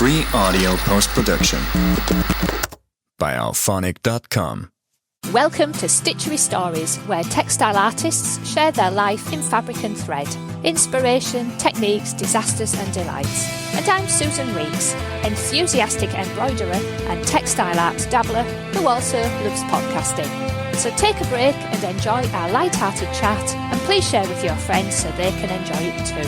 Free audio post-production by alphonic.com. Welcome to Stitchery Stories, where textile artists share their life in fabric and thread, inspiration, techniques, disasters and delights. And I'm Susan Reeks, enthusiastic embroiderer and textile art dabbler who also loves podcasting. So take a break and enjoy our light-hearted chat, and please share with your friends so they can enjoy it too.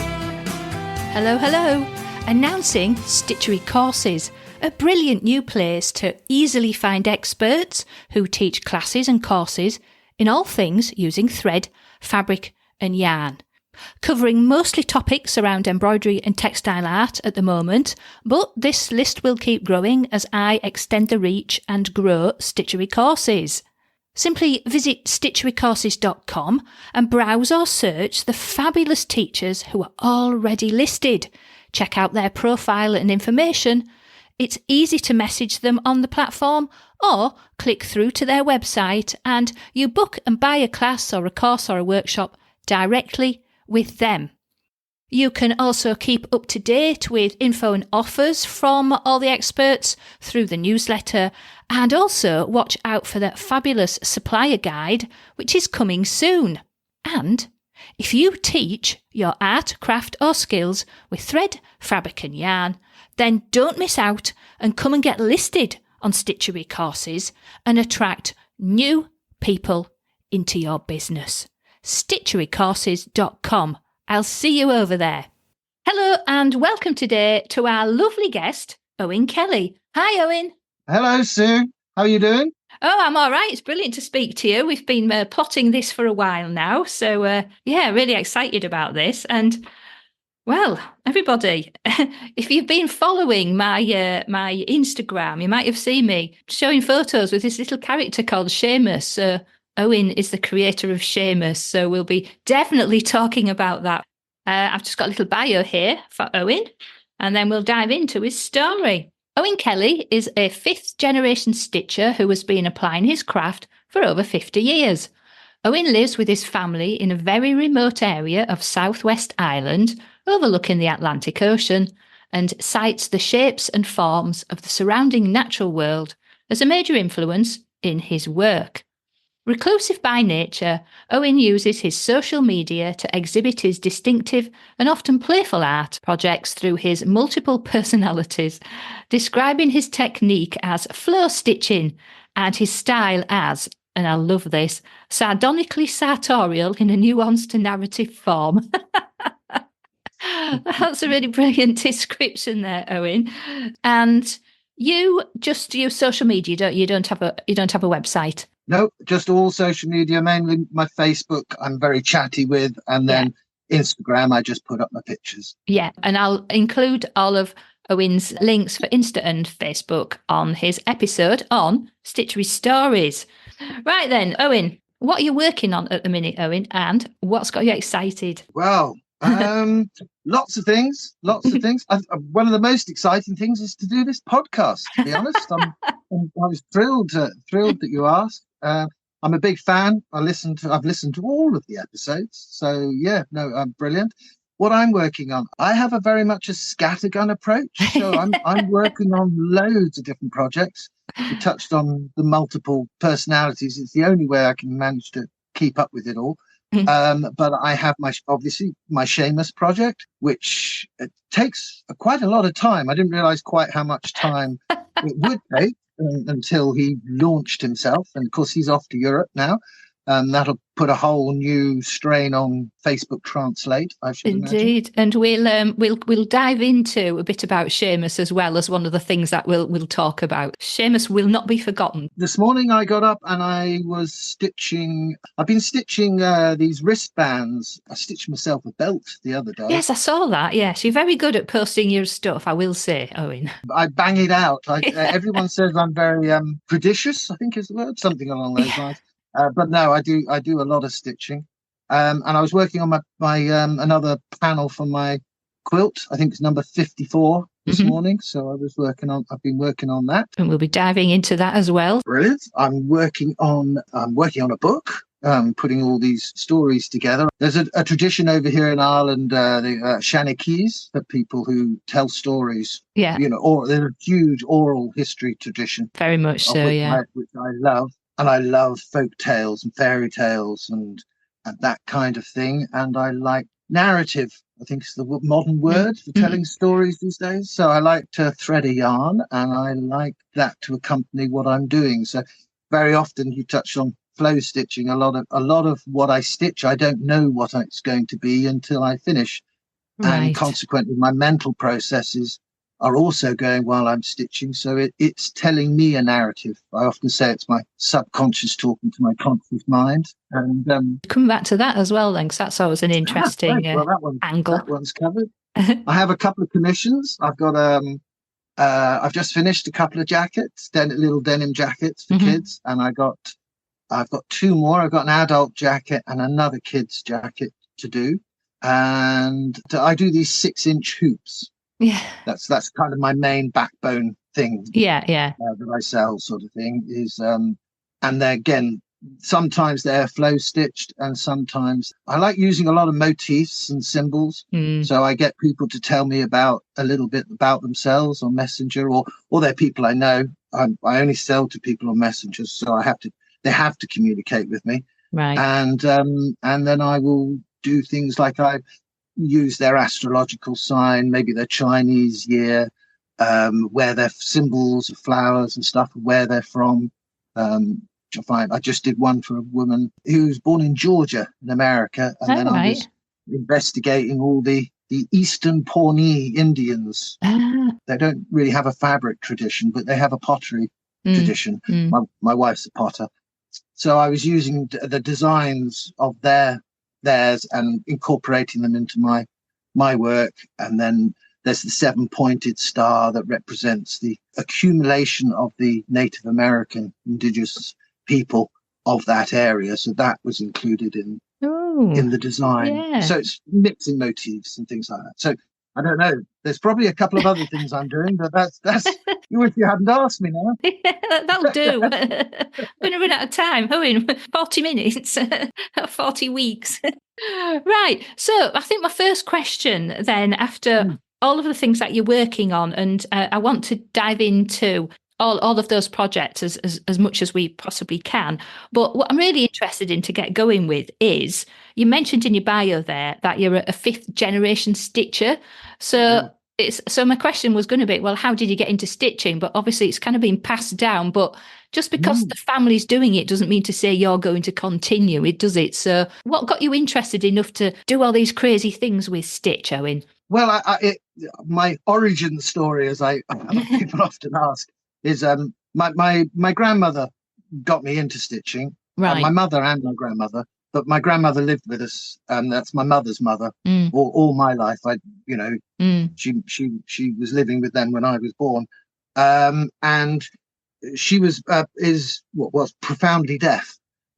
Hello, hello. Announcing Stitchery Courses, a brilliant new place to easily find experts who teach classes and courses in all things using thread, fabric and yarn. Covering mostly topics around embroidery and textile art at the moment, but this list will keep growing as I extend the reach and grow Stitchery Courses. Simply visit stitcherycourses.com and browse or search the fabulous teachers who are already listed. Check out their profile and information. It's easy to message them on the platform or click through to their website and you book and buy a class or a course or a workshop directly with them. You can also keep up to date with info and offers from all the experts through the newsletter, and also watch out for the fabulous supplier guide, which is coming soon. And if you teach your art, craft or skills with thread, fabric and yarn, then don't miss out and come and get listed on Stitchery Courses and attract new people into your business. stitcherycourses.com. I'll see you over there. Hello and welcome today to our lovely guest, Owen Kelly. Hi, Owen. Hello, Sue. How are you doing? Oh, I'm all right. It's brilliant to speak to you. We've been plotting this for a while now. So, really excited about this. And, well, everybody, if you've been following my Instagram, you might have seen me showing photos with this little character called Seamus. Owen is the creator of Seamus, so we'll be definitely talking about that. I've just got a little bio here for Owen, and then we'll dive into his story. Owen Kelly is a fifth-generation stitcher who has been applying his craft for over 50 years. Owen lives with his family in a very remote area of southwest Ireland, overlooking the Atlantic Ocean, and cites the shapes and forms of the surrounding natural world as a major influence in his work. Reclusive by nature, Owen uses his social media to exhibit his distinctive and often playful art projects through his multiple personalities, describing his technique as flow stitching and his style as, and I love this, sardonically sartorial in a nuanced narrative form. That's a really brilliant description there, Owen. And you just use social media, don't you? You don't have a website. No, just all social media, mainly my Facebook I'm very chatty with, and then Instagram I just put up my pictures. Yeah, and I'll include all of Owen's links for Insta and Facebook on his episode on Stitchery Stories. Right then, Owen, what are you working on at the minute, Owen, and what's got you excited? Well, lots of things. One of the most exciting things is to do this podcast, to be honest. I was thrilled that you asked. I'm a big fan. I've listened to all of the episodes. So brilliant. What I'm working on, I have a very much a scattergun approach. So I'm working on loads of different projects. You touched on the multiple personalities. It's the only way I can manage to keep up with it all. But I have my Seamus project, which takes quite a lot of time. I didn't realize quite how much time it would take until he launched himself. And of course, he's off to Europe now. That'll put a whole new strain on Facebook Translate, I should Indeed. imagine. And we'll dive into a bit about Seamus as well as one of the things that we'll talk about. Seamus will not be forgotten. This morning I got up and I was stitching. I've been stitching these wristbands. I stitched myself a belt the other day. Yes, I saw that. Yes, you're very good at posting your stuff, I will say, Owen. I bang it out. Everyone says I'm very prodigious, I think is the word, something along those lines. But no, I do a lot of stitching, and I was working on my another panel for my quilt. I think it's number 54 this morning. So I've been working on that, and we'll be diving into that as well. Brilliant. I'm working on a book. putting all these stories together. There's a tradition over here in Ireland, the Shanakees, the people who tell stories. Yeah. Or there's a huge oral history tradition. Very much so, which I love. And I love folk tales and fairy tales and that kind of thing. And I like narrative. I think it's the modern word for telling stories these days. So I like to thread a yarn, and I like that to accompany what I'm doing. So very often you touch on flow stitching. A lot of what I stitch, I don't know what it's going to be until I finish. Right. And consequently, my mental processes are also going while I'm stitching. So it's telling me a narrative. I often say it's my subconscious talking to my conscious mind. And come back to that as well, then, because that's always an interesting angle. That one's covered. I have a couple of commissions. I've got I've just finished a couple of jackets, little denim jackets for kids, and I've got 2 more. I've got an adult jacket and another kid's jacket to do, and I do these 6-inch hoops. Yeah, that's kind of my main backbone thing. Yeah. That I sell, sort of thing, is and then again, sometimes they're flow stitched, and sometimes I like using a lot of motifs and symbols. So I get people to tell me a little bit about themselves on Messenger, or they're people I know. I only sell to people on Messenger, so they have to communicate with me. Right. And then I will do things like I use their astrological sign, maybe their Chinese year, where their symbols of flowers and stuff, where they're from. I just did one for a woman who was born in Georgia in America, and then I was investigating all the Eastern Pawnee Indians. They don't really have a fabric tradition, but they have a pottery tradition. My wife's a potter, so I was using the designs of theirs and incorporating them into my work. And then there's the 7-pointed star that represents the accumulation of the Native American indigenous people of that area. So that was included in the design. Yeah. So it's mixing motifs and things like that. So I don't know. There's probably a couple of other things I'm doing, but that's you wish you hadn't asked me now. That'll do. I'm going to run out of time. In 40 minutes, 40 weeks. Right. So I think my first question then, after all of the things that you're working on, and I want to dive into all of those projects as much as we possibly can. But what I'm really interested in to get going with is, you mentioned in your bio there that you're a 5th generation stitcher. So my question was going to be, well, how did you get into stitching? But obviously it's kind of been passed down. But just because the family's doing it doesn't mean to say you're going to continue it, does it? So what got you interested enough to do all these crazy things with stitch, Owen? Well, my origin story, as people often ask, is my grandmother got me into stitching. Right. My mother and my grandmother, but my grandmother lived with us, and that's my mother's mother. All my life, she was living with them when I was born, and she was profoundly deaf.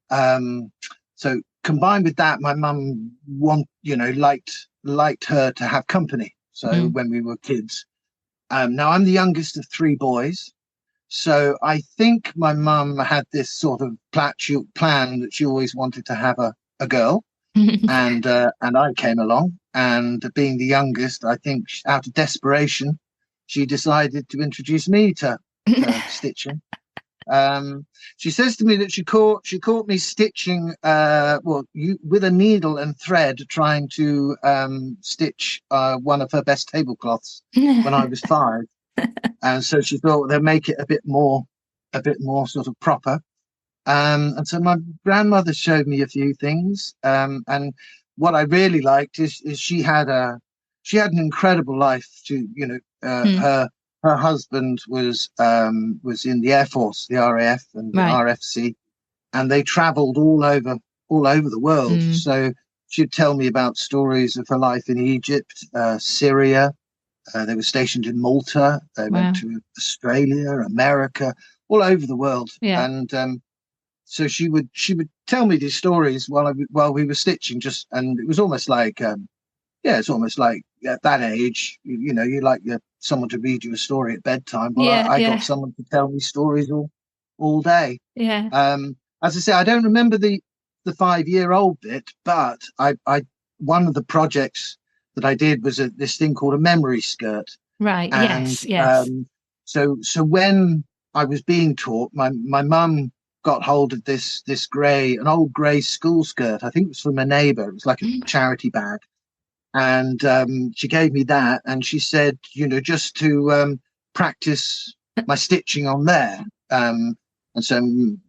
So combined with that, my mum liked her to have company. So when we were kids, now I'm the youngest of 3 boys. So I think my mum had this sort of plan that she always wanted to have a girl, and I came along, and being the youngest, I think out of desperation, she decided to introduce me to stitching. She says to me that she caught me stitching with a needle and thread, trying to stitch one of her best tablecloths when I was 5. And so she thought they'd make it a bit more sort of proper. And so my grandmother showed me a few things. And what I really liked is she had an incredible life. Her husband was in the Air Force, the RAF and the RFC, and they travelled all over the world. So she'd tell me about stories of her life in Egypt, Syria. They were stationed in Malta. They went to Australia, America, all over the world. Yeah. And so she would tell me these stories while we were stitching. And it was almost like, it's almost like at that age, you like someone to read you a story at bedtime. Well, I got someone to tell me stories all day. Yeah. As I say, I don't remember the the 5-year-old bit, but I one of the projects that I did was this thing called a memory skirt. Right. And Yes. so when I was being taught, my mum got hold of an old grey school skirt. I think it was from a neighbour. It was like a charity bag. And she gave me that, and she said, just to practice my stitching on there. And so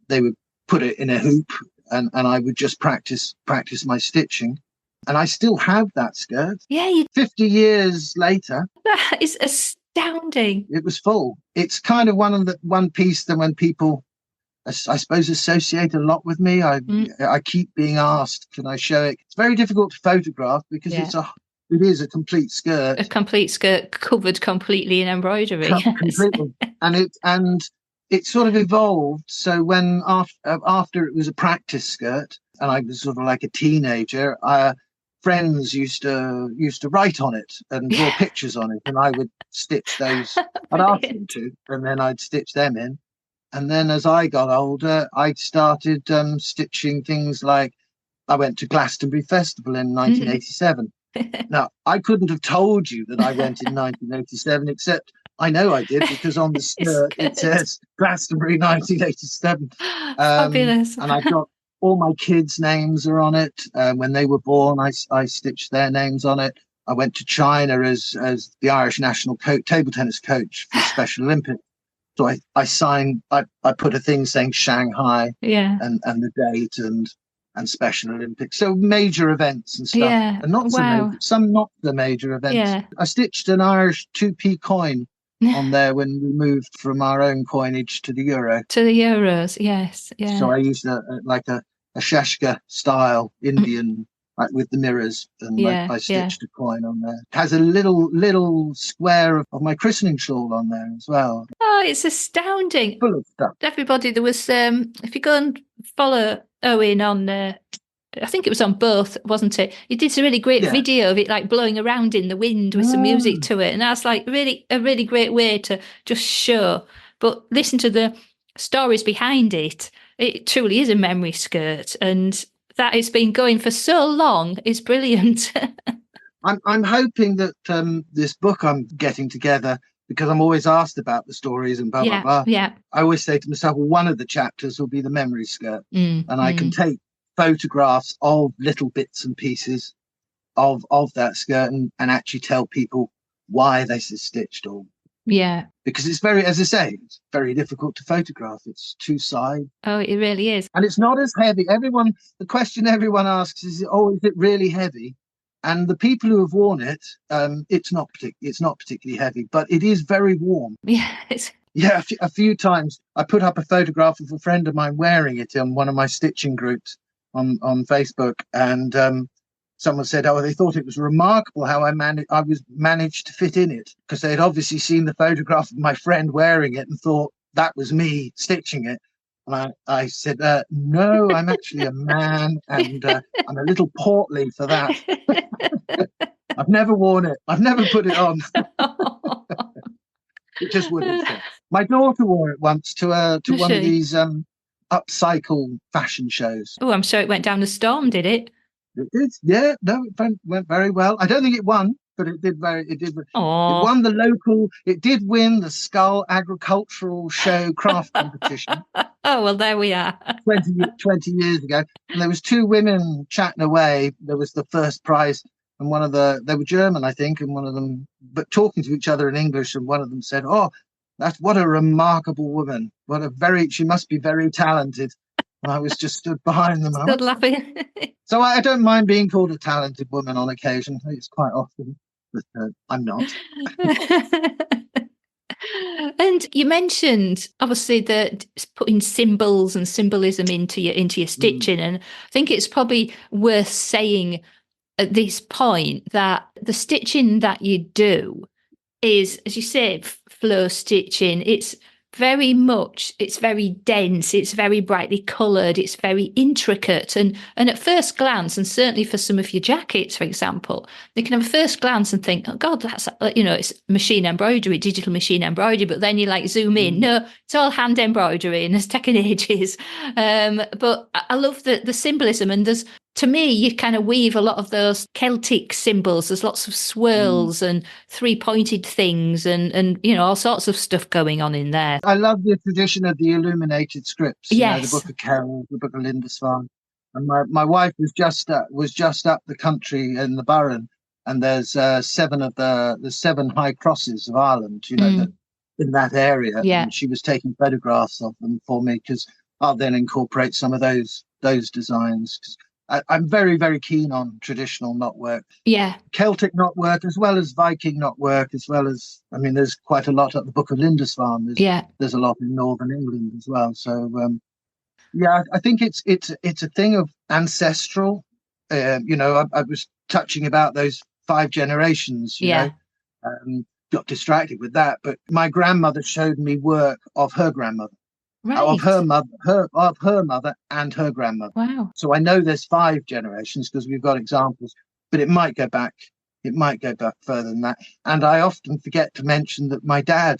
they would put it in a hoop, and I would just practice my stitching. And I still have that skirt. Yeah. 50 years later. That is astounding. It was full. It's kind of one piece that when people, I suppose, associate a lot with me. I keep being asked, can I show it? It's very difficult to photograph because it is a complete skirt. A complete skirt covered completely in embroidery. Completely. And it sort of evolved. So when after it was a practice skirt and I was sort of like a teenager, friends used to write on it and draw pictures on it, and I would stitch those. I'd ask them to, and then I'd stitch them in. And then as I got older, I started stitching things like I went to Glastonbury Festival in 1987. Now, I couldn't have told you that I went in 1987, except I know I did because on the skirt it says Glastonbury 1987. Fabulous. And I've got all my kids' names are on it. When they were born, I stitched their names on it. I went to China as the Irish national table tennis coach for Special Olympics. So I signed, I put a thing saying Shanghai and the date and Special Olympics. So major events and stuff. Yeah. And not so major, some not the major events. Yeah. I stitched an Irish 2p coin on there when we moved from our own coinage to the euro. To the euros, yes. Yeah. So I used a Shashka style Indian, like with the mirrors, and I stitched a coin on there. It has a little square of my christening shawl on there as well. Oh, it's astounding. Full of stuff. Everybody, there was, if you go and follow Owen on, I think it was on both, wasn't it? He did a really great video of it, like blowing around in the wind with some music to it. And that's like a really great way to just show. But listen to the stories behind it. It truly is a memory skirt. And that it's been going for so long is brilliant. I'm hoping that this book I'm getting together, because I'm always asked about the stories and blah, blah, blah. Yeah. I always say to myself, well, one of the chapters will be the memory skirt. And I can take photographs of little bits and pieces of that skirt and actually tell people why this is stitched, or because it's very, as I say, it's very difficult to photograph. It's two-sided. Oh, it really is. And it's not as heavy. The question everyone asks is it really heavy? And the people who have worn it, it's not particularly heavy, but it is very warm. Yes. Yeah, a few times I put up a photograph of a friend of mine wearing it in one of my stitching groups on Facebook, and someone said, they thought it was remarkable how I managed to fit in it, because they had obviously seen the photograph of my friend wearing it and thought that was me stitching it. And I said, no, I'm actually a man, and I'm a little portly for that. I've never worn it. I've never put it on. It just wouldn't fit. My daughter wore it once to one of these upcycle fashion shows. Oh, I'm sure it went down a storm, did it? It did. Yeah, no, it went very well. I don't think it won, but it did. It won it did win the Skull Agricultural Show craft competition. Oh, well, there we are. 20 years ago. And there was two women chatting away. There was the first prize, and they were German, I think, and one of them, but talking to each other in English, and one of them said, what a remarkable woman. She must be very talented. And I was just stood behind them. Stood laughing. So I don't mind being called a talented woman on occasion. It's quite often, but I'm not. And you mentioned obviously that putting symbols and symbolism into your stitching, and I think it's probably worth saying at this point that the stitching that you do is, as you say, flow stitching. It's very much, it's very dense, it's very brightly coloured, it's very intricate. And at first glance, and certainly for some of your jackets, for example, they can have a first glance and think, oh God, that's, it's machine embroidery, digital machine embroidery. But then you like zoom in. No, it's all hand embroidery and it's taken ages. But I love the symbolism. And to me, you kind of weave a lot of those Celtic symbols. There's lots of swirls and three-pointed things and all sorts of stuff going on in there. I love the tradition of the illuminated scripts. Yes. The Book of Kelly, the Book of Lindisfarne. And my wife was just up the country in the Burren, and there's seven high crosses of Ireland, in that area. Yeah. And she was taking photographs of them for me, because I'll then incorporate some of those designs. Because I'm very, very keen on traditional knotwork. Yeah. Celtic knotwork, as well as Viking knotwork, as well as, there's quite a lot at the Book of Lindisfarne. There's a lot in Northern England as well. So, I think it's a thing of ancestral. I was touching about those 5 generations, you know. Got distracted with that. But my grandmother showed me work of her grandmother. Right. Of her mother and her grandmother. Wow. So I know there's 5 generations because we've got examples, but it might go back further than that. And I often forget to mention that my dad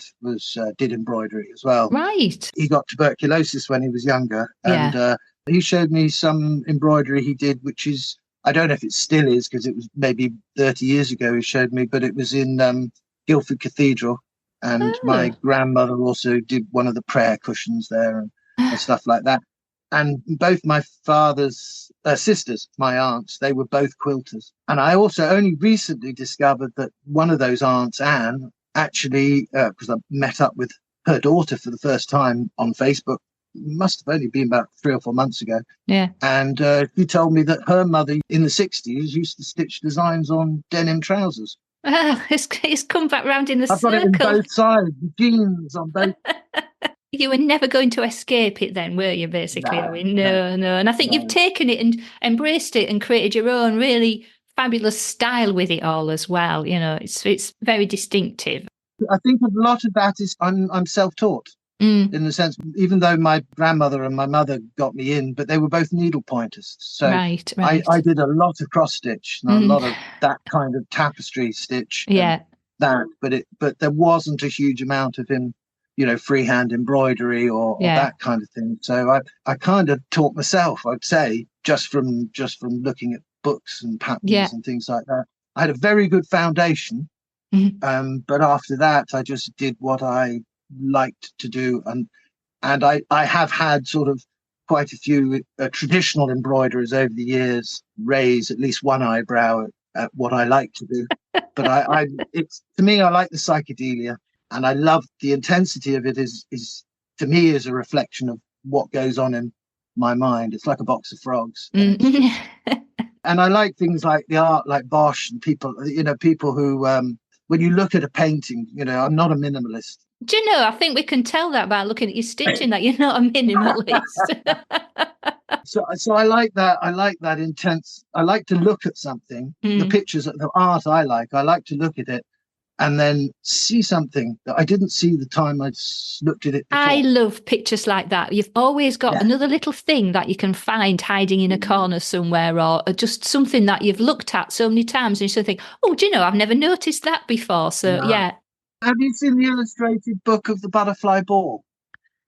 did embroidery as well. Right. He got tuberculosis when he was younger, and he showed me some embroidery he did, which is, I don't know if it still is, because it was maybe 30 years ago he showed me, but it was in Guildford Cathedral. And my grandmother also did one of the prayer cushions there and stuff like that. And both my father's sisters, my aunts, they were both quilters. And I also only recently discovered that one of those aunts, Anne, actually, because I met up with her daughter for the first time on Facebook, must have only been about 3 or 4 months ago. Yeah. And she told me that her mother in the 60s used to stitch designs on denim trousers. It's come back round in the circle. I've got it in both sides, the jeans on both. You were never going to escape it then, were you, basically, Owen? No. And I think you've taken it and embraced it and created your own really fabulous style with it all as well. It's very distinctive. I think a lot of that is I'm self-taught. In the sense, even though my grandmother and my mother got me in, but they were both needle pointers. So right. I did a lot of cross stitch and a lot of that kind of tapestry stitch. Yeah. But there wasn't a huge amount of freehand embroidery or that kind of thing. So I kind of taught myself, I'd say, just from looking at books and patterns and things like that. I had a very good foundation. But after that, I just did what I liked to do, and I have had sort of quite a few traditional embroiderers over the years raise at least one eyebrow at what I like to do. But it's, to me, I like the psychedelia, and I love the intensity of it. Is to me is a reflection of what goes on in my mind. It's like a box of frogs. And I like things like the art, like Bosch and people who when you look at a painting, I'm not a minimalist. Do you know, I think we can tell that by looking at your stitching that you're not a minimalist. So I like that. I like that intense. I like to look at something, the pictures, the art I like to look at it and then see something that I didn't see the time I looked at it before. I love pictures like that. You've always got another little thing that you can find hiding in a corner somewhere, or just something that you've looked at so many times and you sort of think, oh, do you know, I've never noticed that before. So, yeah. Have you seen the illustrated book of the Butterfly Ball?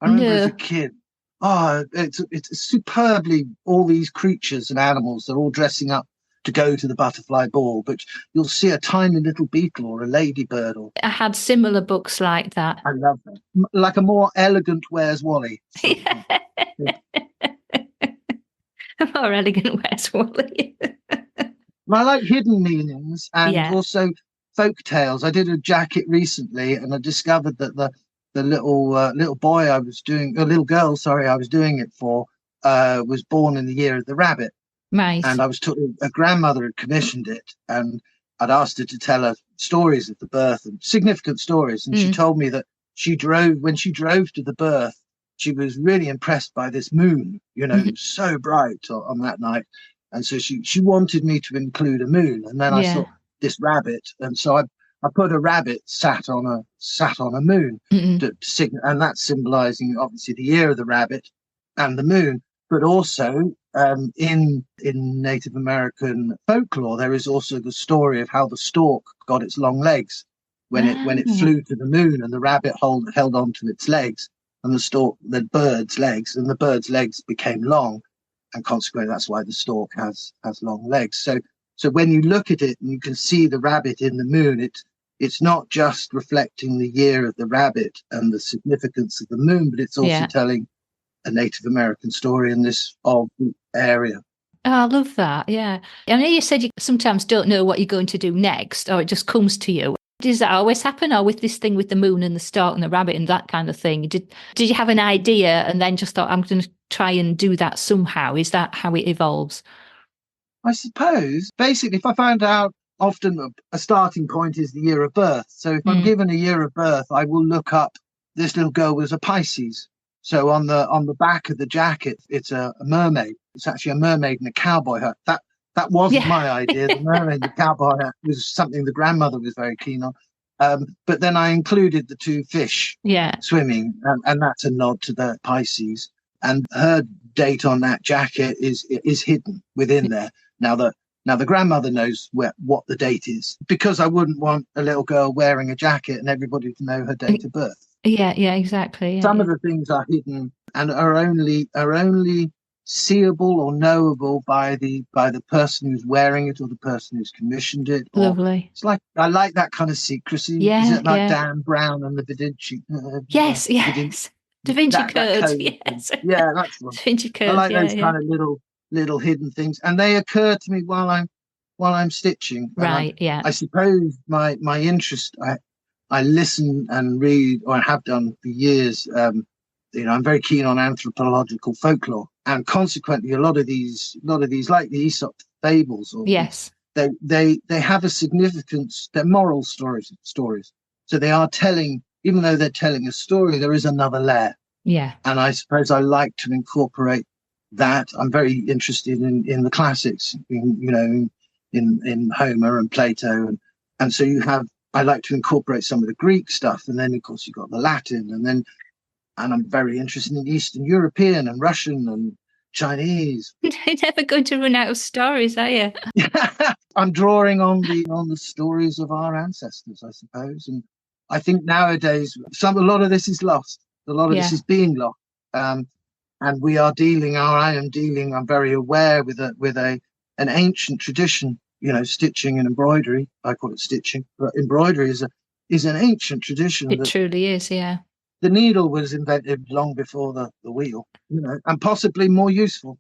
I remember as a kid. Oh, it's superbly, all these creatures and animals, they're all dressing up to go to the butterfly ball, but you'll see a tiny little beetle or a ladybird. I had similar books like that. I love that. Like a more elegant Where's Wally? More elegant Where's Wally? I like hidden meanings and also folk tales. I did a jacket recently, and I discovered that the little boy I was doing, a little girl, sorry, I was doing it for, was born in the year of the rabbit. Right. And I was a grandmother had commissioned it, and I'd asked her to tell her stories of the birth and significant stories. And she told me that when she drove to the birth, she was really impressed by this moon, so bright on that night. And so she wanted me to include a moon. And then I saw this rabbit. And so I put a rabbit sat on a moon, and that's symbolising obviously the year of the rabbit and the moon. But also in Native American folklore, there is also the story of how the stork got its long legs when it flew to the moon, and the rabbit held on to its legs, and the bird's legs, and the bird's legs became long, and consequently that's why the stork has long legs. So when you look at it and you can see the rabbit in the moon, it's not just reflecting the year of the rabbit and the significance of the moon, but it's also telling a Native American story in this of the area. Oh, I love that. Yeah. I know you said you sometimes don't know what you're going to do next, or it just comes to you. Does that always happen, or with this thing with the moon and the stork and the rabbit and that kind of thing? Did you have an idea and then just thought, I'm going to try and do that somehow? Is that how it evolves? I suppose, basically, if I find out, often a starting point is the year of birth. So if I'm given a year of birth, I will look up, this little girl was a Pisces. So on the back of the jacket, it's a mermaid. It's actually a mermaid in a cowboy hat. That wasn't my idea. The mermaid in the cowboy hat was something the grandmother was very keen on. But then I included the two fish swimming, and that's a nod to the Pisces. And her date on that jacket is hidden within there. Now the grandmother knows what the date is, because I wouldn't want a little girl wearing a jacket and everybody to know her date of birth. Yeah, exactly. Yeah, Some of the things are hidden and are only seeable or knowable by the person who's wearing it or the person who's commissioned it. Lovely. It's like, I like that kind of secrecy. Yeah, is it like Dan Brown and the Da Vinci? Yes. Da Vinci Code. Yes. Yeah, that's one. Da Vinci Code. I like those kind of little hidden things, and they occur to me while I'm stitching. Right. I suppose my interest. I listen and read, or I have done for years. I'm very keen on anthropological folklore, and consequently, a lot of these, like the Aesop fables, they have a significance. They're moral stories. So they are telling, even though they're telling a story, there is another layer. Yeah. And I suppose I like to incorporate that. I'm very interested in the classics, in Homer and Plato, and so I like to incorporate some of the Greek stuff, and then of course you've got the Latin, and I'm very interested in Eastern European and Russian and Chinese. You're never going to run out of stories, are you? I'm drawing on the stories of our ancestors, I suppose, and I think nowadays a lot of this is lost. A lot of this is being lost, and I'm very aware with an ancient tradition. Stitching and embroidery. I call it stitching, but embroidery is an ancient tradition. It truly is, yeah. The needle was invented long before the wheel, and possibly more useful.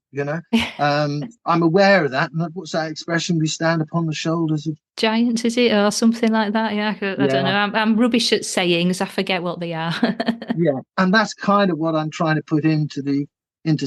I'm aware of that. And what's that expression? We stand upon the shoulders of giants, is it, or something like that? Yeah, I don't know. I'm rubbish at sayings. I forget what they are. Yeah, and that's kind of what I'm trying to put into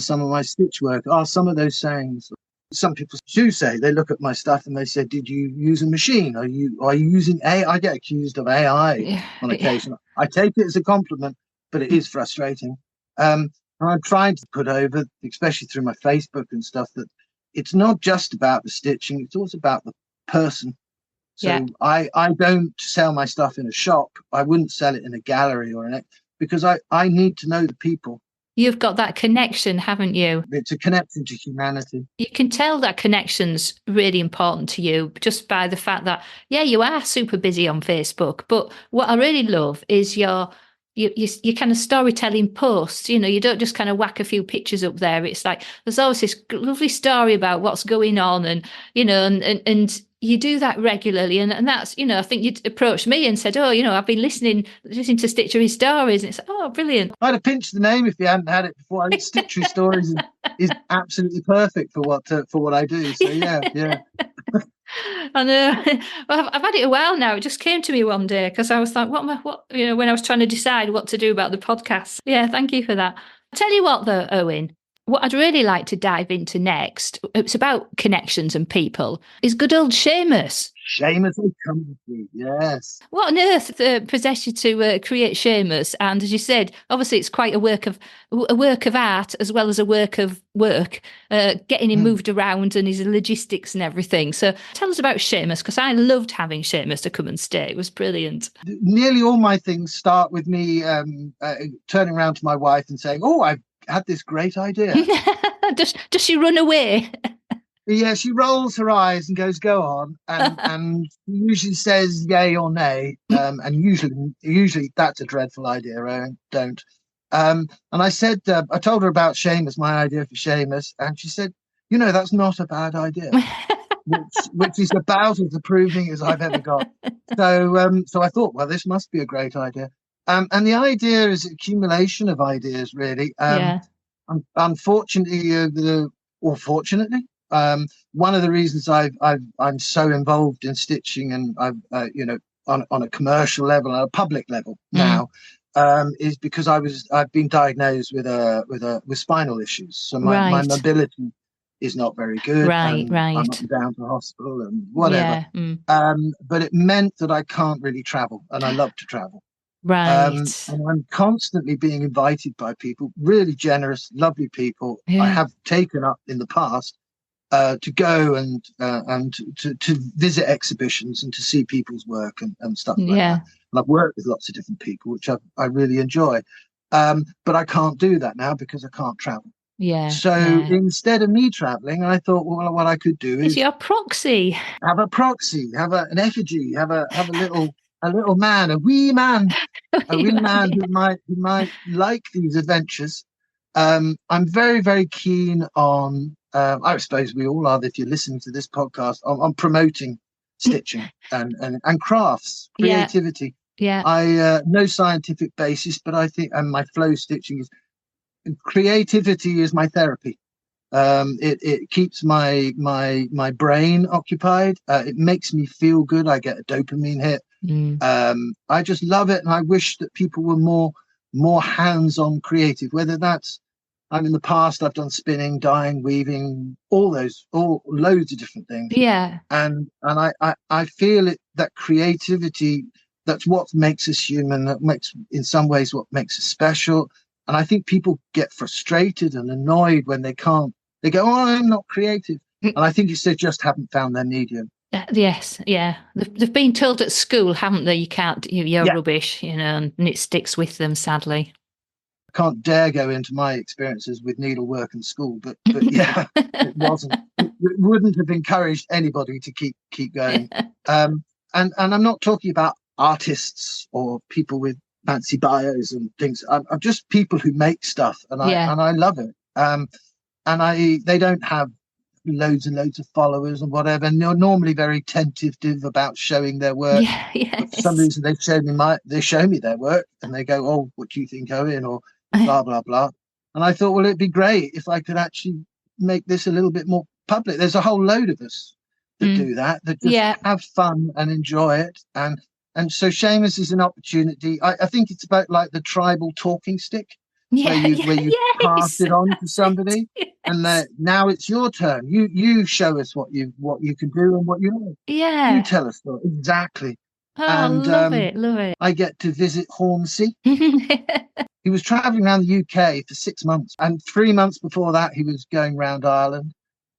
some of my stitch work. Are some of those sayings? Some people do say, they look at my stuff and they say, did you use a machine? Are you using AI? I get accused of AI on occasion. I take it as a compliment, but it is frustrating. And I'm trying to put over, especially through my Facebook and stuff, that it's not just about the stitching, it's also about the person. So I don't sell my stuff in a shop. I wouldn't sell it in a gallery because I need to know the people. You've got that connection, haven't you? It's a connection to humanity. You can tell that connection's really important to you just by the fact that, you are super busy on Facebook. But what I really love is your kind of storytelling posts. You don't just kind of whack a few pictures up there. It's like there's always this lovely story about what's going on, and and you do that regularly, and that's, I think you'd approached me and said, I've been listening to Stitchery Stories, and it's brilliant. I'd have pinched the name if you hadn't had it before. I think Stitchery Stories is absolutely perfect for what I do. So yeah. I know. Well, I've had it a while now. It just came to me one day because I was like, when I was trying to decide what to do about the podcast. Yeah, thank you for that. I tell you what though, Owen, What I'd really like to dive into next, it's about connections and people, is good old Seamus. Seamus O'Comanssy, yes. What on earth possessed you to create Seamus? And as you said, obviously it's quite a work of art as well as a work of work, getting him moved around and his logistics and everything. So tell us about Seamus, because I loved having Seamus to come and stay. It was brilliant. Nearly all my things start with me turning around to my wife and saying, "Oh, I've had this great idea." Does she run away? Yeah, she rolls her eyes and goes, "Go on," and usually says yay or nay, and usually that's a dreadful idea. Don't. And I said, I told her about Seamus, my idea for Seamus, and she said, that's not a bad idea, which is about as approving as I've ever got. So I thought, well, this must be a great idea. And the idea is accumulation of ideas, really. Unfortunately, or fortunately. One of the reasons I'm so involved in stitching and on a commercial level, on a public level now, is because I've been diagnosed with spinal issues. So my mobility is not very good. Right. I'm up and down to hospital and whatever. Yeah. But it meant that I can't really travel, and I love to travel. Right. And I'm constantly being invited by people, really generous, lovely people. Yeah. I have taken up in the past to go and to visit exhibitions and to see people's work and stuff like that. And I've worked with lots of different people, which I really enjoy. But I can't do that now because I can't travel. Yeah. So instead of me traveling, I thought, well, what I could do is your proxy. Have a proxy, have an effigy, have a little man, a wee man who might like these adventures. I'm very, very keen on. I suppose we all are, if you're listening to this podcast, on promoting stitching and crafts, creativity. Yeah. I no scientific basis, but I think, and my flow stitching is creativity is my therapy. It keeps my brain occupied. It makes me feel good. I get a dopamine hit. I just love it, and I wish that people were more hands-on creative. Whether that's in the past, I've done spinning, dyeing, weaving, loads of different things. Yeah. And I feel that creativity, that's what makes us human. That makes, in some ways, what makes us special. And I think people get frustrated and annoyed when they can't. They go, "Oh, I'm not creative," and I think it's they just haven't found their medium. Yes, yeah. They've been told at school, haven't they? You can't. You're rubbish, and it sticks with them, sadly. I can't dare go into my experiences with needlework in school, but yeah, it wasn't. It wouldn't have encouraged anybody to keep going. And I'm not talking about artists or people with fancy bios and things. I'm just people who make stuff, and I love it. And they don't have loads and loads of followers and whatever. And they're normally very tentative about showing their work. But for some reason, they show me their work, and they go, "Oh, what do you think, Owen?" Or blah blah blah. And I thought, well, it'd be great if I could actually make this a little bit more public. There's a whole load of us that do that just have fun and enjoy it. And so Seamus is an opportunity. I think it's about like the tribal talking stick. Where you pass it on to somebody, and now it's your turn. You show us what you can do and what you know. Yeah, you tell us exactly. Oh, and love it. I get to visit Hornsey. He was travelling around the UK for 6 months, and 3 months before that, he was going round Ireland.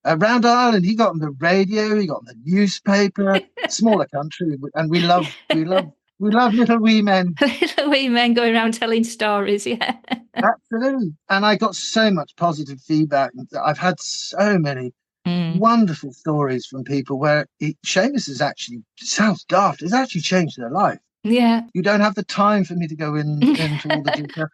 Around Ireland, he got on the radio, he got on the newspaper. Smaller country, and we love little wee men. Little wee men going around telling stories, yeah. Absolutely. And I got so much positive feedback. I've had so many wonderful stories from people where Seamus has actually, sounds daft, has actually changed their life. Yeah. You don't have the time for me to go into all the detail.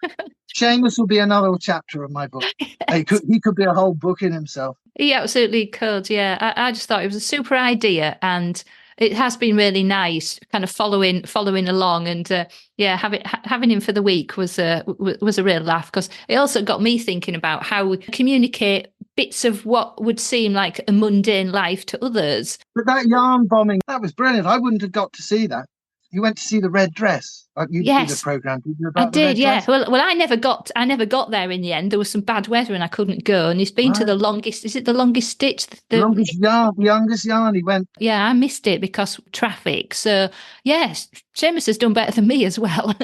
Seamus will be another chapter of my book. Yes. He could be a whole book in himself. He absolutely could, yeah. I just thought it was a super idea, and it has been really nice, kind of following along, and having him for the week was a real laugh, because it also got me thinking about how we communicate bits of what would seem like a mundane life to others. But that yarn bombing, that was brilliant. I wouldn't have got to see that. You went to see the red dress. You did a program, did you, I about the did, red dress? Well, I never got there in the end. There was some bad weather and I couldn't go. And he's been to Right. the longest. Is it the longest stitch? The youngest yarn. He went. Yeah, I missed it because of traffic. So yes, Seamus has done better than me as well.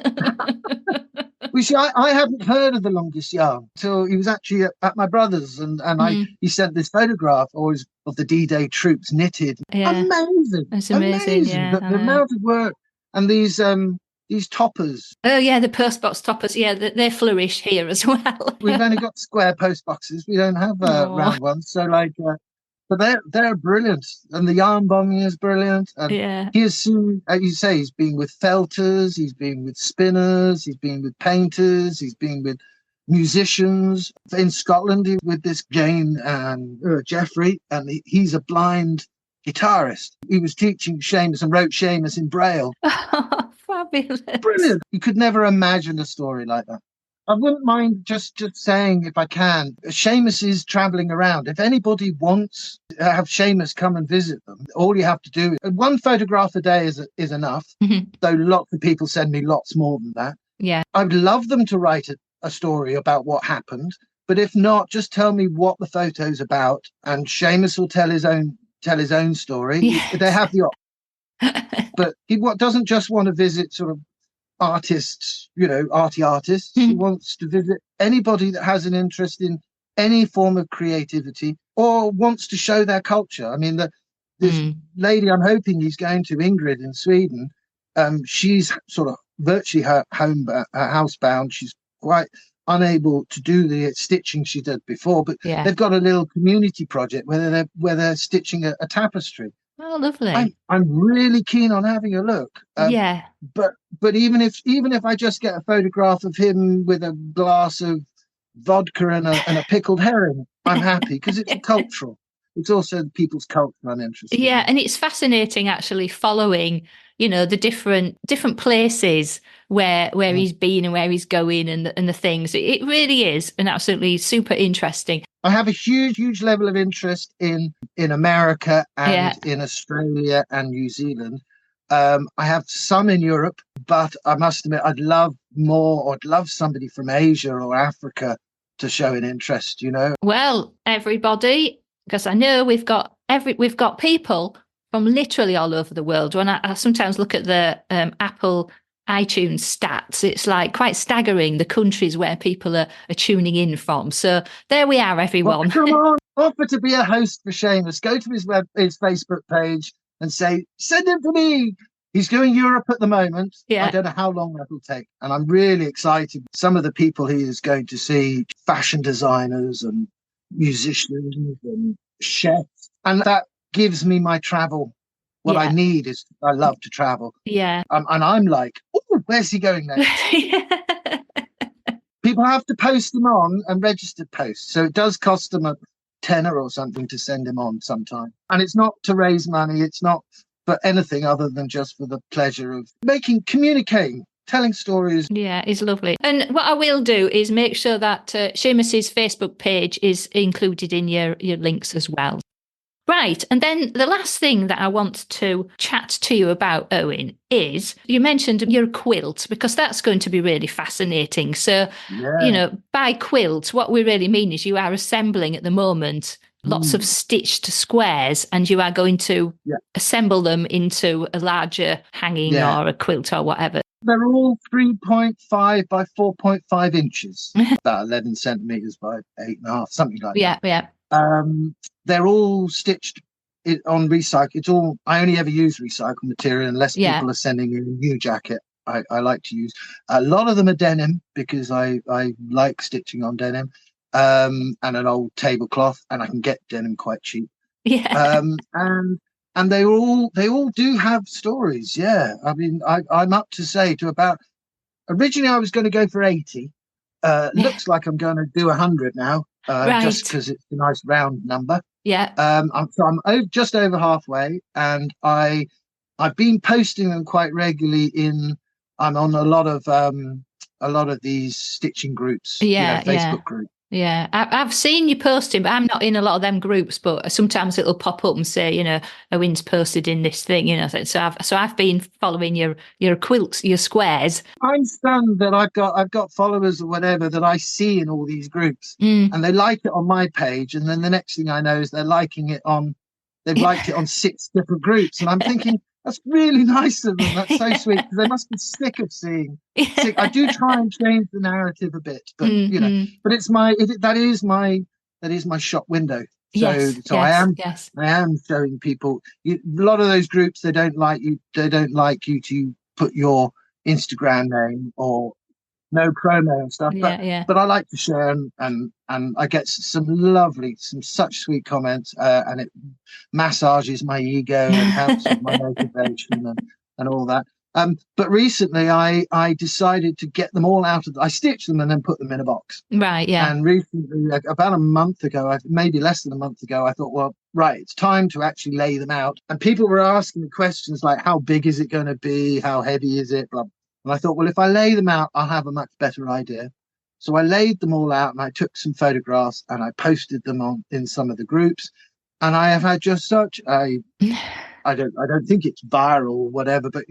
Well, see, I hadn't heard of the longest yarn until he was actually at my brother's, and he sent this photograph of the D-Day troops knitted. Yeah, amazing. it's amazing. Yeah, the amount of work and these toppers. Oh yeah, the postbox toppers. Yeah, they flourish here as well. We've only got square post boxes. We don't have round ones. So but they're brilliant, and the yarn bombing is brilliant. And he has seen, as you say, he's been with felters, he's been with spinners, he's been with painters, he's been with musicians. In Scotland, with this Jane and Jeffrey, and he's a blind guitarist. He was teaching Seamus and wrote Seamus in Braille. Oh, fabulous! Brilliant. You could never imagine a story like that. I wouldn't mind just saying, if I can, Seamus is travelling around. If anybody wants to have Seamus come and visit them, all you have to do is one photograph a day is enough. Mm-hmm. Though lots of people send me lots more than that. Yeah, I'd love them to write a story about what happened, but if not, just tell me what the photo's about, and Seamus will tell his own story. Yes. They have the option, but he doesn't just want to visit sort of artists, arty artists. He wants to visit anybody that has an interest in any form of creativity or wants to show their culture. I mean, this lady I'm hoping he's going to, Ingrid in Sweden, she's sort of virtually housebound. She's quite unable to do the stitching she did before, but they've got a little community project where they're stitching a tapestry. Oh, lovely! I'm really keen on having a look. But even if I just get a photograph of him with a glass of vodka and a pickled herring, I'm happy, because it's cultural. It's also people's culture I'm interested in. And it's fascinating actually following, the different places where he's been and where he's going and the things. It really is an absolutely super interesting. I have a huge level of interest in America and in Australia and New Zealand. I have some in Europe, but I must admit I'd love somebody from Asia or Africa to show an interest, Well, everybody, because I know we've got people from literally all over the world. When I sometimes look at the Apple iTunes stats, it's like quite staggering the countries where people are tuning in from. So there we are, everyone. Well, come on, offer to be a host for Seamus. Go to his Facebook page and say, send him to me. He's doing Europe at the moment. I don't know how long that will take. And I'm really excited. Some of the people he is going to see, fashion designers and musicians and chefs. And that gives me my travel. What I need is, I love to travel. Yeah. And I'm like, oh, where's he going next? People have to post them on and registered posts. So it does cost them a tenner or something to send him on sometime. And it's not to raise money. It's not for anything other than just for the pleasure of communicating, telling stories. Yeah, it's lovely. And what I will do is make sure that Seamus's Facebook page is included in your links as well. Right. And then the last thing that I want to chat to you about, Owen, is you mentioned your quilt, because that's going to be really fascinating. So, by quilt, what we really mean is you are assembling at the moment lots of stitched squares, and you are going to assemble them into a larger hanging or a quilt or whatever. They're all 3.5 by 4.5 inches, about 11 centimetres by 8.5, something like that. Yeah. They're all stitched on recycle. It's all, I only ever use recycled material unless people are sending in a new jacket. I like to use a lot of them are denim, because I like stitching on denim, and an old tablecloth, and I can get denim quite cheap. And they all do have stories. I mean, I'm up to say to about, originally I was going to go for 80. Looks like I'm going to do 100 now. Just because it's a nice round number. I'm just over halfway, and I've been posting them quite regularly I'm on a lot of these stitching groups, Facebook groups. Yeah, I've seen you posting, but I'm not in a lot of them groups. But sometimes it'll pop up and say, Owen's posted in this thing, So I've been following your quilts, your squares. I'm stunned that I've got followers or whatever that I see in all these groups, and they like it on my page, and then the next thing I know is they've liked it on 6 different groups, and I'm thinking that's really nice of them. That's so sweet, because they must be sick of seeing. I do try and change the narrative a bit, but but that is my shop window. So I am showing people. A lot of those groups, they don't like you to put your Instagram name or no promo and stuff, but I like to share, and I get some such sweet comments, and it massages my ego and helps with my motivation and all that. But recently I decided to get them all out I stitched them and then put them in a box. Right, yeah. And recently, about a month ago, maybe less than a month ago, I thought, well, right, it's time to actually lay them out. And people were asking me questions like, how big is it going to be? How heavy is it? Blah. And I thought, well, if I lay them out, I'll have a much better idea. So I laid them all out, and I took some photographs and I posted them in some of the groups. And I have had just such a, I don't think it's viral or whatever, but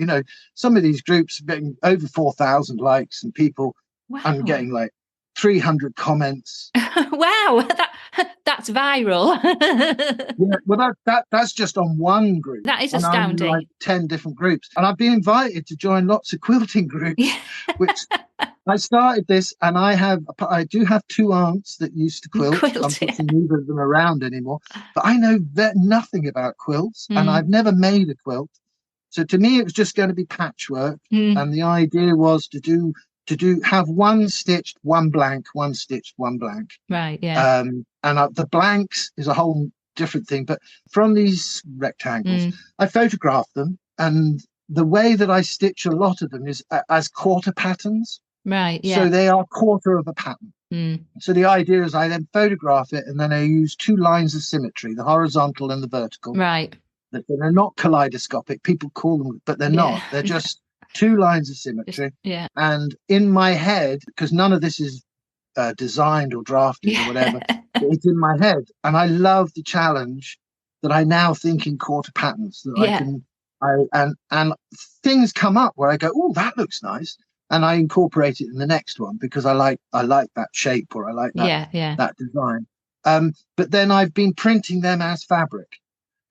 some of these groups are getting over 4,000 likes, and people, wow. I'm getting like 300 comments. Wow, that's viral. Yeah, well, that's just on one group. That is astounding. Like 10 different groups, and I've been invited to join lots of quilting groups, which I started this, and I do have 2 aunts that used to quilt. Unfortunately, neither of them around anymore. But I know nothing about quilts, and I've never made a quilt. So to me, it was just going to be patchwork, and the idea was to have one stitched, one blank, one stitched, one blank. Right, yeah. And the blanks is a whole different thing. But from these rectangles, I photographed them, and the way that I stitch a lot of them is as quarter patterns. Right, yeah. So they are quarter of a pattern. So the idea is I then photograph it, and then I use 2 lines of symmetry, the horizontal and the vertical. Right. They're not kaleidoscopic. People call them, but they're not. They're just 2 lines of symmetry. Yeah. And in my head, because none of this is designed or drafted or whatever, it's in my head. And I love the challenge that I now think in quarter patterns, that and things come up where I go, oh, that looks nice. And I incorporate it in the next one because I like that shape, or I like that design. But then I've been printing them as fabric.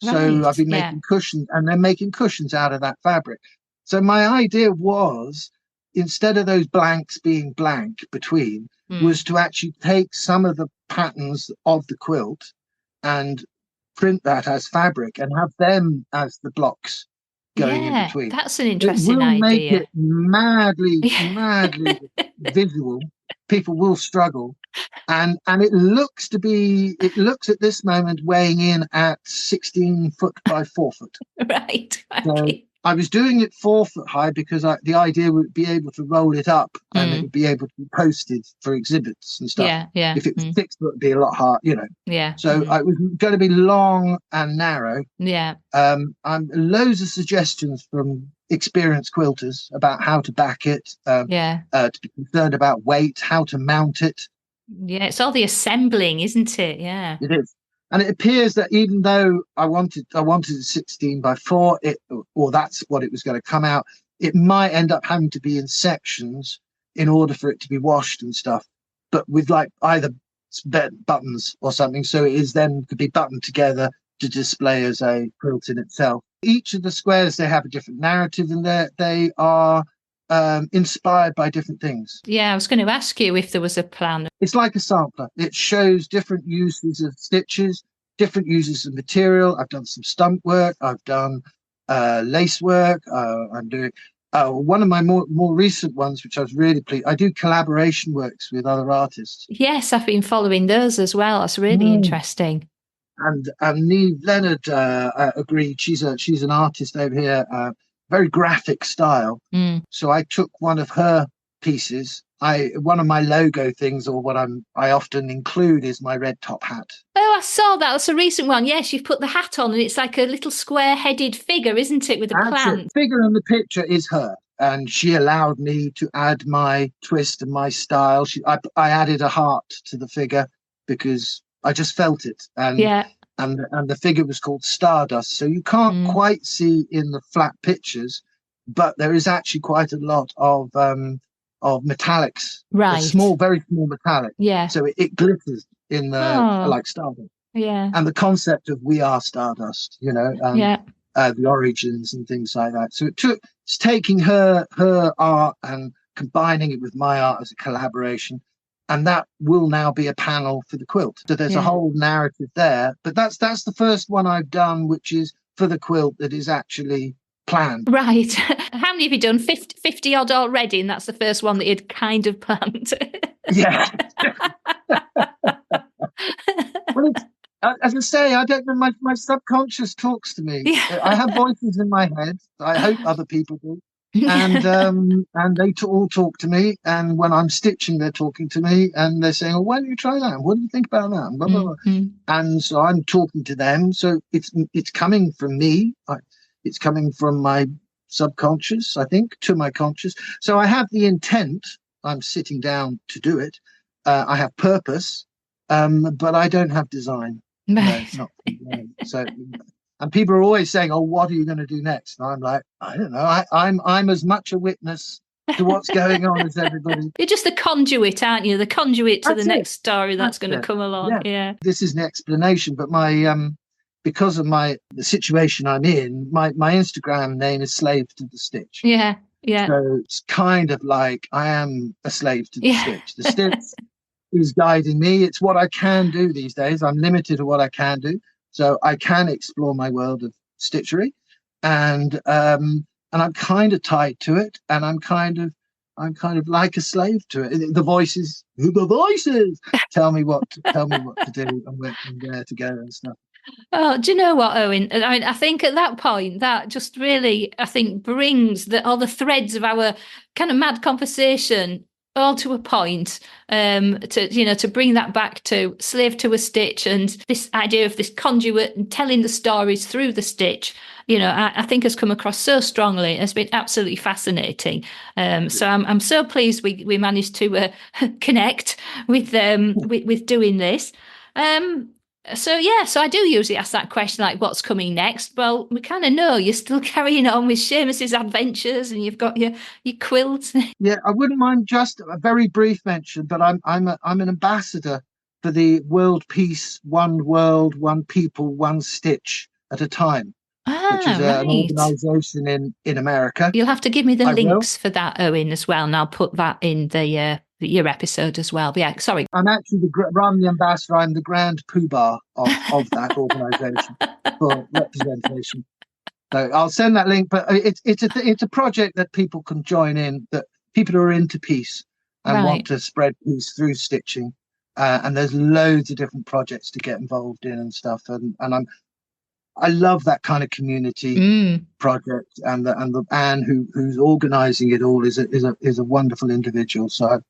So I've been making cushions, and then making cushions out of that fabric. So my idea was, instead of those blanks being blank between, was to actually take some of the patterns of the quilt and print that as fabric and have them as the blocks going in between. That's an interesting idea. It will make it madly visual. People will struggle. And it looks at this moment weighing in at 16 foot by 4 foot. Right. So I was doing it 4 foot high because the idea would be able to roll it up and it would be able to be posted for exhibits and stuff. Yeah. If it was 6 foot, it'd be a lot hard, Yeah. So it was going to be long and narrow. Yeah. Loads of suggestions from experienced quilters about how to back it. To be concerned about weight, how to mount it. Yeah, it's all the assembling, isn't it? Yeah. It is. And it appears that even though I wanted it 16 by 4, or that's what it was going to come out, it might end up having to be in sections in order for it to be washed and stuff, but with like either buttons or something. So it is then could be buttoned together to display as a quilt in itself. Each of the squares, they have a different narrative, and they are inspired by different things. Yeah, I was going to ask you if there was a plan. It's like a sampler. It shows different uses of stitches, different uses of material. I've done some stump work. I've done lace work. I'm doing one of my more recent ones, which I was really pleased. I do collaboration works with other artists. Yes, I've been following those as well. That's really interesting. And Neve Leonard agreed. She's an artist over here. Very graphic style. So I took one of her pieces. One of my logo things, or what I often include, is my red top hat. Oh, I saw that. That's a recent one. Yes, you've put the hat on, and it's like a little square-headed figure, isn't it, with a plant? The figure in the picture is her. and she allowed me to add my twist and my style. I added a heart to the figure because I just felt it, and the figure was called Stardust. So you can't quite see in the flat pictures, but there is actually quite a lot of metallics, right? Small, very small metallic. Yeah. So it glitters in the like Stardust. Yeah. And the concept of we are Stardust, the origins and things like that. So it's taking her art and combining it with my art as a collaboration. And that will now be a panel for the quilt. So there's a whole narrative there. But that's the first one I've done, which is for the quilt that is actually planned. Right. How many have you done? 50 odd already, and that's the first one that you'd kind of planned. Yeah. Well, as I say, I don't know. My subconscious talks to me. Yeah. I have voices in my head. I hope other people do, and they all talk to me. And when I'm stitching, they're talking to me, and they're saying, "Oh, why don't you try that? What do you think about that?" And blah, blah, blah. Mm-hmm. And so I'm talking to them. So it's coming from me. It's coming from my subconscious, I think, to my conscious. So I have the intent. I'm sitting down to do it. I have purpose, but I don't have design. Right. No, so, and people are always saying, "Oh, what are you going to do next?" And I'm like, I don't know. I'm as much a witness to what's going on as everybody. You're just the conduit, aren't you? The conduit to That's the it. next story that's going to come along. Yeah. This is an explanation, but my because of the situation I'm in, my Instagram name is Slave to the Stitch. Yeah. Yeah. So it's kind of like I am a slave to the stitch. The stitch is guiding me. It's what I can do these days. I'm limited to what I can do. So I can explore my world of stitchery, and I'm kind of tied to it, and I'm kind of like a slave to it. The voices tell me what to do and where to go and stuff. Oh, do you know what, Owen? I mean, I think at that point, that just really, I think, brings all the threads of our kind of mad conversation all to a point, to bring that back to Slave to a Stitch and this idea of this conduit and telling the stories through the stitch. I think has come across so strongly. It's been absolutely fascinating. So I'm so pleased we managed to connect with doing this. So I do usually ask that question, like, what's coming next? Well, we kind of know you're still carrying on with Seamus's adventures, and you've got your quilt. Yeah, I wouldn't mind just a very brief mention, but I'm an ambassador for the World Peace, One World, One People, One Stitch at a Time, which is an organisation in America. You'll have to give me the links for that, Owen, as well, and I'll put that in your episode as well. But yeah, sorry. I'm actually the ambassador. I'm the grand poobah of that organisation for representation. So I'll send that link. But it's a project that people can join in. That people who are into peace and want to spread peace through stitching. And there's loads of different projects to get involved in and stuff. And I love that kind of community project, and the Anne who's organising it all is a wonderful individual. So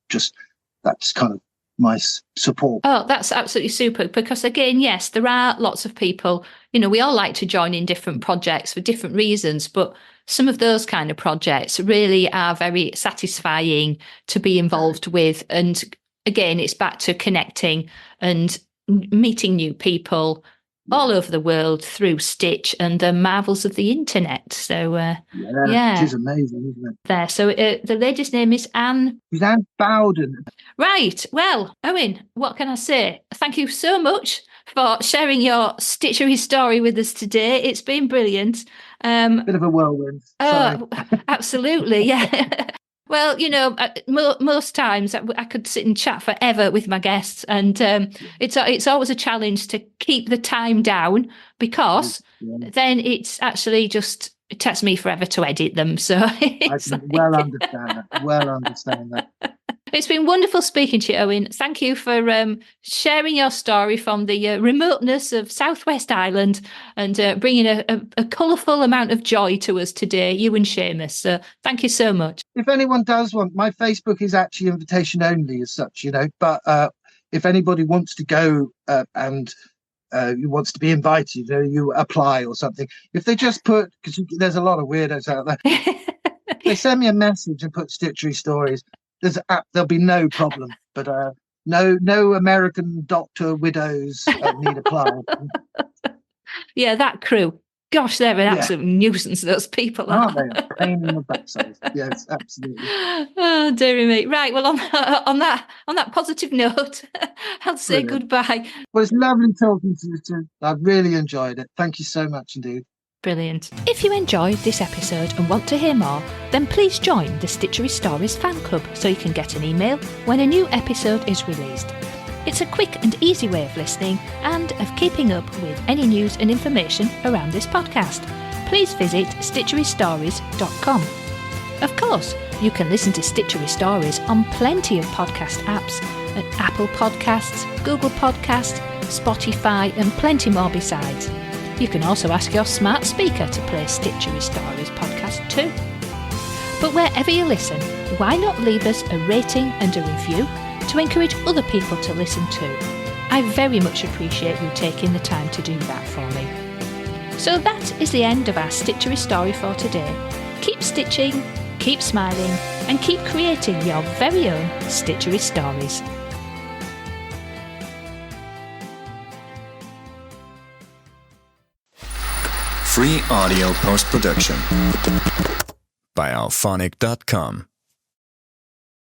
that's kind of my support. Oh, that's absolutely super. Because again, yes, there are lots of people. We all like to join in different projects for different reasons, but some of those kind of projects really are very satisfying to be involved with. And again, it's back to connecting and meeting new people all over the world through Stitch and the marvels of the internet. So it is amazing, isn't it? There. So the lady's name is Anne. She's Anne Bowden. Right. Well, Owen, what can I say? Thank you so much for sharing your stitchery story with us today. It's been brilliant. Bit of a whirlwind. Oh, absolutely. Yeah. Well, most times I could sit and chat forever with my guests, and it's always a challenge to keep the time down, because then it's actually it takes me forever to edit them. So I can understand that. It's been wonderful speaking to you, Owen. Thank you for sharing your story from the remoteness of Southwest Ireland and bringing a colourful amount of joy to us today, you and Seamus. So thank you so much. If anyone does want, my Facebook is actually invitation only as such, but if anybody wants to go and wants to be invited, you apply or something. If they just put, because there's a lot of weirdos out there. they send me a message and put Stitchery Stories, there'll be no problem. But no American doctor widows need apply. Yeah, that crew. Gosh, they're an absolute nuisance, those people. Aren't they? A pain in the backside. Yes, absolutely. Oh, dearie me. Right, well, on that positive note, I'll say goodbye. Well, it's lovely talking to you too. I've really enjoyed it. Thank you so much indeed. Brilliant. If you enjoyed this episode and want to hear more, then please join the Stitchery Stories fan club so you can get an email when a new episode is released. It's a quick and easy way of listening and of keeping up with any news and information around this podcast. Please visit stitcherystories.com. Of course, you can listen to Stitchery Stories on plenty of podcast apps at Apple Podcasts, Google Podcasts, Spotify and plenty more besides. You can also ask your smart speaker to play Stitchery Stories podcast too. But wherever you listen, why not leave us a rating and a review to encourage other people to listen too? I very much appreciate you taking the time to do that for me. So that is the end of our Stitchery story for today. Keep stitching, keep smiling, and keep creating your very own Stitchery stories. Free audio post-production by alphonic.com.